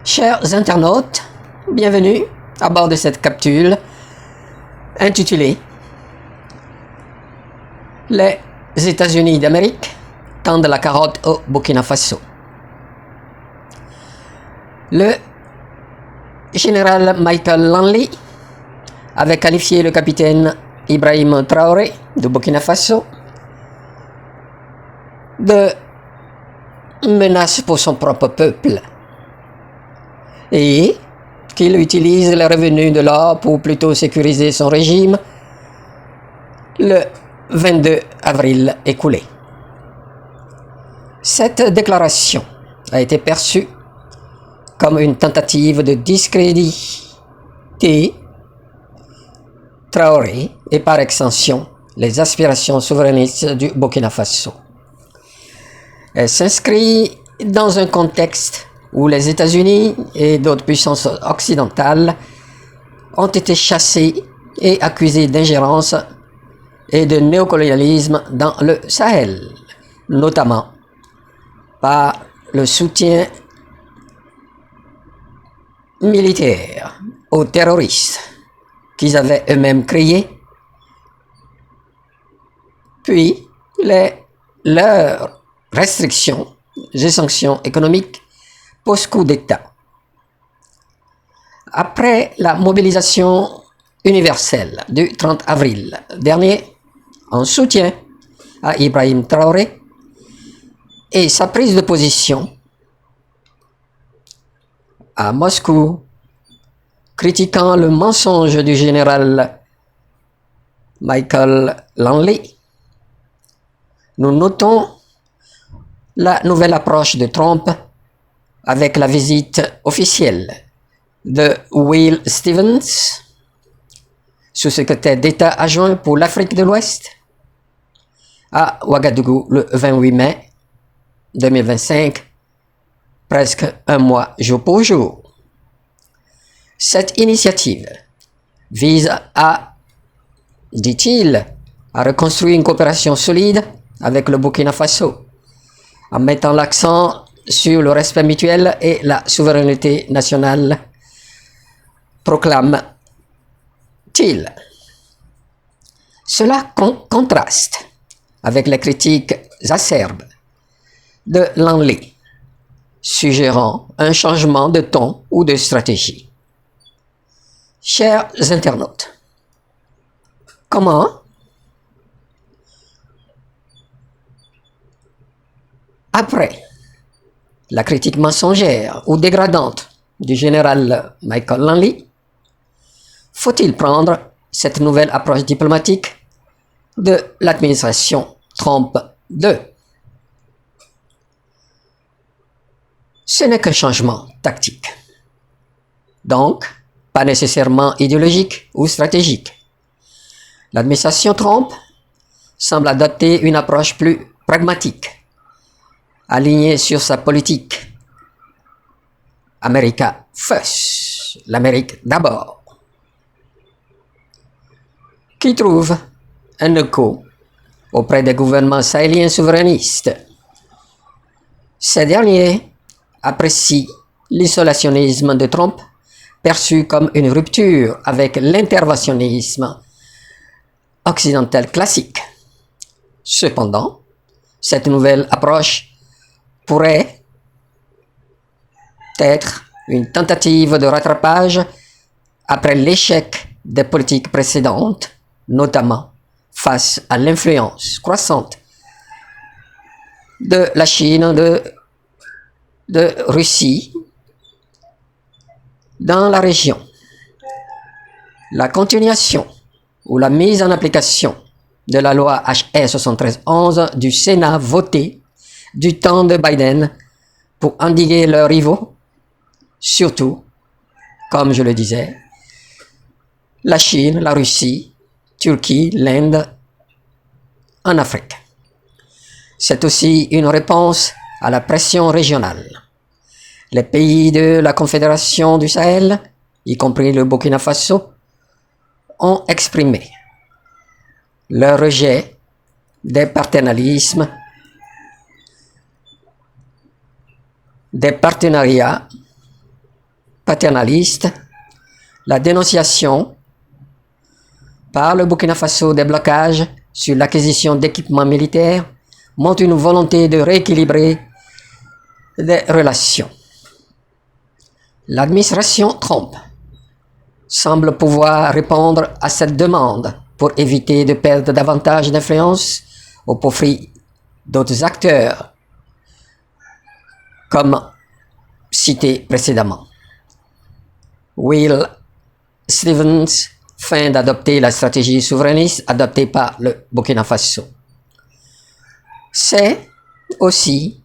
Chers internautes, bienvenue à bord de cette capsule intitulée Les États-Unis d'Amérique tendent la carotte au Burkina Faso. Le général Michael Langley avait qualifié le capitaine Ibrahim Traoré du Burkina Faso de menace pour son propre peuple et qu'il utilise les revenus de l'or pour plutôt sécuriser son régime le 22 avril écoulé. Cette déclaration a été perçue comme une tentative de discréditer Traoré et par extension les aspirations souverainistes du Burkina Faso. Elle s'inscrit dans un contexte où les États-Unis et d'autres puissances occidentales ont été chassés et accusés d'ingérence et de néocolonialisme dans le Sahel, notamment par le soutien militaire aux terroristes qu'ils avaient eux-mêmes créés, puis leurs restrictions et sanctions économiques post-coup d'État. Après la mobilisation universelle du 30 avril dernier en soutien à Ibrahim Traoré et sa prise de position à Moscou, critiquant le mensonge du général Michael Langley, nous notons la nouvelle approche de Trump avec la visite officielle de Will Stevens, sous-secrétaire d'État adjoint pour l'Afrique de l'Ouest, à Ouagadougou le 28 mai 2025, presque un mois jour pour jour. Cette initiative vise à, dit-il, à reconstruire une coopération solide avec le Burkina Faso, en mettant l'accent sur le respect mutuel et la souveraineté nationale, proclame-t-il. Cela contraste avec les critiques acerbes de Langley, suggérant un changement de ton ou de stratégie. Chers internautes, comment après la critique mensongère ou dégradante du général Michael Langley, faut-il prendre cette nouvelle approche diplomatique de l'administration Trump 2? Ce n'est qu'un changement tactique, donc pas nécessairement idéologique ou stratégique. L'administration Trump semble adopter une approche plus pragmatique, alignée sur sa politique America First, l'Amérique d'abord, qui trouve un écho auprès des gouvernements sahéliens souverainistes. Ces derniers apprécient l'isolationnisme de Trump, perçu comme une rupture avec l'interventionnisme occidental classique. Cependant, cette nouvelle approche pourrait être une tentative de rattrapage après l'échec des politiques précédentes, notamment face à l'influence croissante de la Chine, de Russie dans la région. La continuation ou la mise en application de la loi HR 7311 du Sénat votée du temps de Biden pour endiguer leurs rivaux, surtout, comme je le disais, la Chine, la Russie, Turquie, l'Inde, en Afrique. C'est aussi une réponse à la pression régionale. Les pays de la Confédération du Sahel, y compris le Burkina Faso, ont exprimé leur rejet des paternalismes des partenariats paternalistes, la dénonciation par le Burkina Faso des blocages sur l'acquisition d'équipements militaires montre une volonté de rééquilibrer les relations. L'administration Trump semble pouvoir répondre à cette demande pour éviter de perdre davantage d'influence au profit d'autres acteurs, comme cité précédemment. Will Stevens feint d'adopter la stratégie souverainiste adoptée par le Burkina Faso. C'est aussi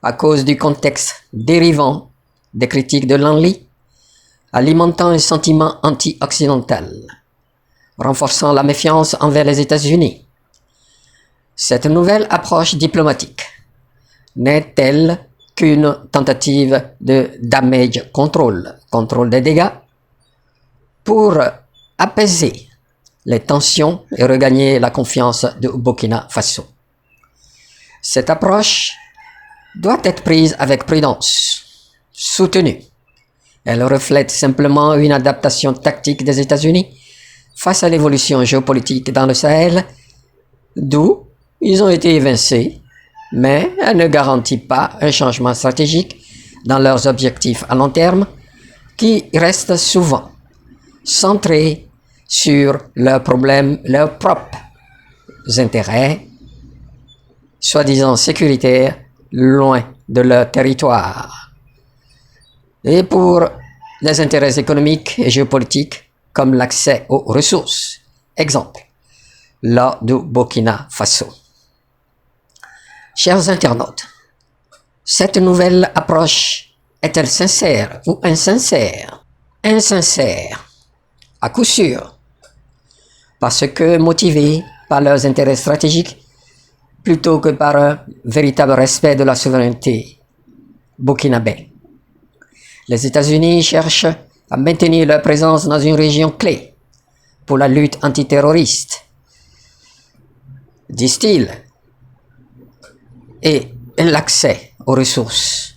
à cause du contexte dérivant des critiques de Langley, alimentant un sentiment anti-occidental, renforçant la méfiance envers les États-Unis. Cette nouvelle approche diplomatique n'est-elle qu'une tentative de damage control, contrôle des dégâts, pour apaiser les tensions et regagner la confiance du Burkina Faso? Cette approche doit être prise avec prudence, soutenue. Elle reflète simplement une adaptation tactique des États-Unis face à l'évolution géopolitique dans le Sahel, d'où ils ont été évincés, mais elle ne garantit pas un changement stratégique dans leurs objectifs à long terme, qui restent souvent centrés sur leurs problèmes, leurs propres intérêts, soi-disant sécuritaires, loin de leur territoire. Et pour les intérêts économiques et géopolitiques, comme l'accès aux ressources. Exemple, là du Burkina Faso. Chers internautes, cette nouvelle approche est-elle sincère ou insincère? Insincère, à coup sûr, parce que motivée par leurs intérêts stratégiques plutôt que par un véritable respect de la souveraineté burkinabé. Les États-Unis cherchent à maintenir leur présence dans une région clé pour la lutte antiterroriste, disent-ils, et l'accès aux ressources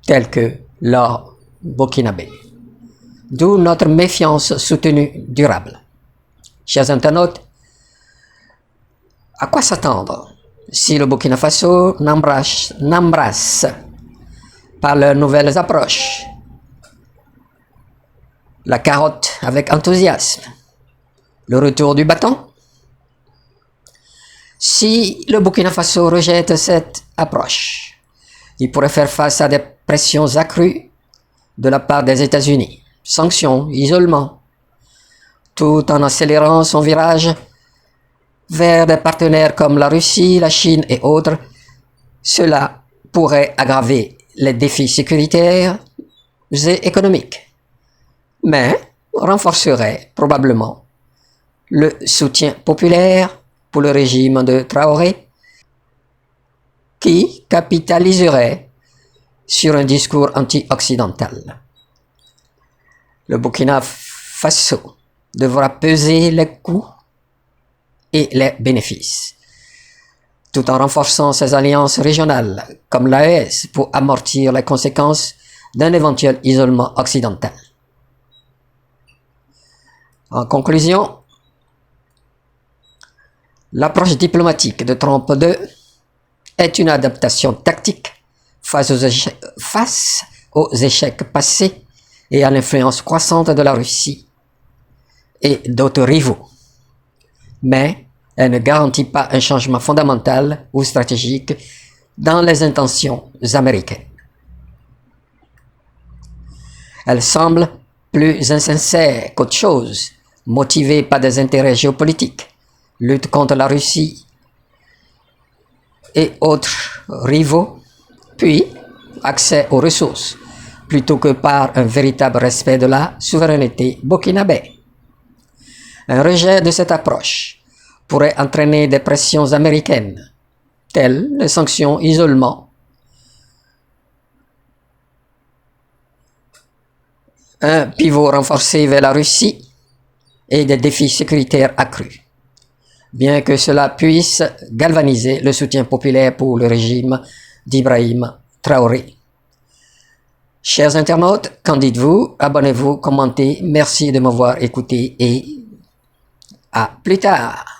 telles que l'or burkinabé. D'où notre méfiance soutenue durable. Chers internautes, à quoi s'attendre si le Burkina Faso n'embrasse par leurs nouvelles approches la carotte avec enthousiasme, le retour du bâton? Si le Burkina Faso rejette cette approche, il pourrait faire face à des pressions accrues de la part des États-Unis, sanctions, isolement, tout en accélérant son virage vers des partenaires comme la Russie, la Chine et autres. Cela pourrait aggraver les défis sécuritaires et économiques, mais renforcerait probablement le soutien populaire pour le régime de Traoré, qui capitaliserait sur un discours anti-occidental. Le Burkina Faso devra peser les coûts et les bénéfices, tout en renforçant ses alliances régionales comme l'AES pour amortir les conséquences d'un éventuel isolement occidental. En conclusion, l'approche diplomatique de Trump II est une adaptation tactique face aux échecs passés et à l'influence croissante de la Russie et d'autres rivaux. Mais elle ne garantit pas un changement fondamental ou stratégique dans les intentions américaines. Elle semble plus insincère qu'autre chose, motivée par des intérêts géopolitiques, lutte contre la Russie et autres rivaux, puis accès aux ressources, plutôt que par un véritable respect de la souveraineté burkinabé. Un rejet de cette approche pourrait entraîner des pressions américaines, telles les sanctions isolement, un pivot renforcé vers la Russie et des défis sécuritaires accrus, bien que cela puisse galvaniser le soutien populaire pour le régime d'Ibrahim Traoré. Chers internautes, qu'en dites-vous? Abonnez-vous, commentez. Merci de m'avoir écouté et à plus tard.